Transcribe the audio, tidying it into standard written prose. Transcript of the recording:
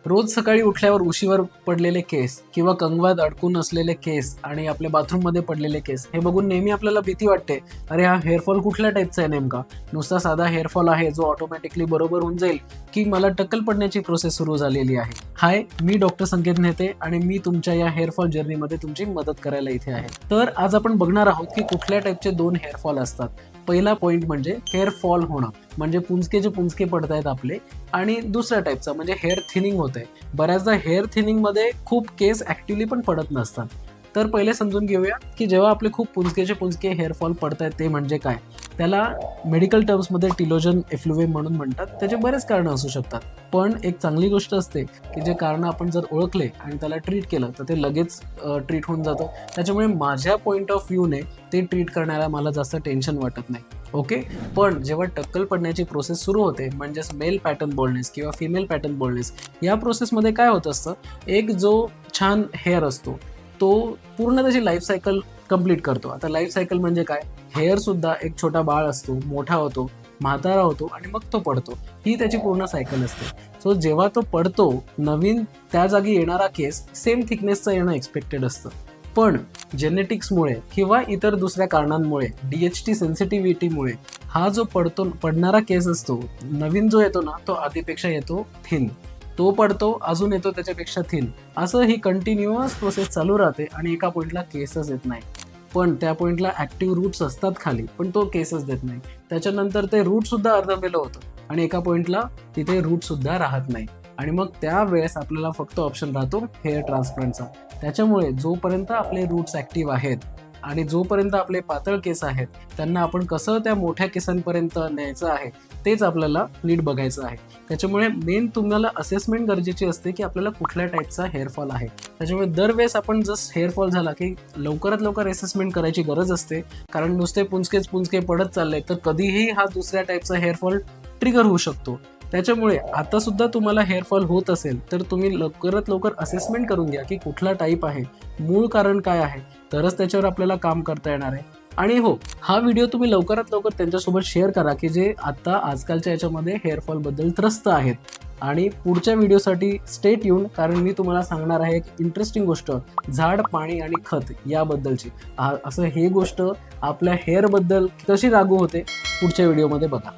रोज सकाळी उठल्यावर उशीवर पडलेले केस किंवा कंगवात अडकून असलेले केस आणि आपल्या बाथरूममध्ये पडलेले केस हे बघून नेहमी आपल्याला भीती वाटते. अरे हा हेअरफॉल कुठल्या टाईपचा आहे नेमका? नुसता साधा हेअरफॉल आहे जो ऑटोमॅटिकली बरोबर होऊन जाईल, की मला टक्कल पडण्याची प्रोसेस सुरू झालेली आहे? हाय, मी डॉक्टर संकेत नेते आणि मी तुमच्या या हेअरफॉल जर्नीमध्ये तुमची मदत करायला इथे आहे. तर आज आपण बघणार आहोत की कुठल्या टाईपचे 2 हेअरफॉल असतात. पहिला पॉइंट म्हणजे हेअर फॉल होणं, म्हणजे पुंजके पुंजके पडतायत आपले. आणि दुसऱ्या टाईपचा म्हणजे हेअर थिनिंग होते. बऱ्याचदा हेअर थिनिंगमध्ये खूप केस ॲक्टिव्हली पण पडत नसतात. तर पहिले समजून घेऊया की जेव्हा आपले खूप पुंजके हेअरफॉल पडतायत ते म्हणजे काय. त्याला मेडिकल टर्म्समध्ये टिलोजन एफ्लुएम म्हणून म्हणतात. त्याचे बरेच कारणं असू शकतात, पण एक चांगली गोष्ट असते की जे कारणं आपण जर ओळखले आणि त्याला ट्रीट केलं तर ते लगेच ट्रीट होऊन जातं. त्याच्यामुळे माझ्या पॉईंट ऑफ व्ह्यूने ते ट्रीट करण्याला मला जास्त टेन्शन वाटत नाही. ओके. पण जेव्हा टक्कल पडण्याची प्रोसेस सुरू होते, म्हणजेच मेल पॅटर्न बोल्डनेस किंवा फिमेल पॅटर्न बोल्डनेस, या प्रोसेसमध्ये काय होत असतं, एक जो छान हेअर असतो तो पूर्ण त्याची लाईफ सायकल कंप्लीट करतो. आता लाईफ सायकल म्हणजे काय? हेअर सुद्धा एक छोटा बाळ असतो, मोठा होतो, म्हातारा होतो आणि मग तो पडतो. ही त्याची पूर्ण सायकल असते. सो जेव्हा तो पडतो, नवीन त्या जागी येणारा केस सेम थिकनेसचं येणं एक्सपेक्टेड असतं. पण जेनेटिक्समुळे किंवा इतर दुसऱ्या कारणांमुळे, DHT सेन्सिटिव्हिटीमुळे हा जो पडणारा केस असतो, नवीन जो येतो ना, तो आधीपेक्षा येतो थिन. तो पडतो, अजून येतो त्याच्यापेक्षा थिन. असं ही कंटिन्युअस प्रोसेस चालू राहते आणि एका पॉईंटला केसच येत नाही. पण त्या पॉईंटला ॲक्टिव्ह रूट्स असतात खाली, पण तो केसच देत नाही. त्याच्यानंतर ते रूटसुद्धा अर्धमेलं होतं आणि एका पॉईंटला तिथे रूटसुद्धा राहत नाही. आणि मग त्यावेळेस आपल्याला फक्त ऑप्शन राहतो हेअर ट्रान्सप्लांटचा. त्याच्यामुळे जोपर्यंत आपले रूट्स ॲक्टिव्ह आहेत आणि जोपर्यंत आपले पातळ केस आहेत, त्यांना आपण कसं त्या मोठ्या केसांपर्यंत न्यायचं आहे तेच आपल्याला नीट बघायचं आहे. त्याच्यामुळे मेन तुम्हाला असेसमेंट गरजेची असते की आपल्याला कुठल्या टाईपचा हेअरफॉल आहे. त्याच्यामुळे दरवेळेस आपण जस्ट हेअरफॉल झाला की लवकरात लवकर असेसमेंट करायची गरज असते, कारण नुसते पुंजके पडत चालले तर कधीही हा दुसऱ्या टाईपचा हेअरफॉल ट्रिगर होऊ शकतो. त्याच्यामुळे आता सुद्धा तुम्हाला हेअरफॉल होत असेल तर तुम्ही लवकरात लवकर असेसमेंट करून घ्या की कुठला टाईप आहे, मूळ कारण काय आहे, तरच त्याच्यावर आपल्याला काम करता येणार आहे. आणि हो, हा व्हिडिओ तुम्ही लवकरात लवकर त्यांच्यासोबत शेअर करा की जे आता आजकालच्या याच्यामध्ये हेअरफॉलबद्दल त्रस्त आहेत. आणि पुढच्या व्हिडिओसाठी स्टे ट्यून, कारण मी तुम्हाला सांगणार आहे एक इंटरेस्टिंग गोष्ट, झाड, पाणी आणि खत याबद्दलची. असं हे गोष्ट आपल्या हेअरबद्दल कशी लागू होते पुढच्या व्हिडिओमध्ये बघा.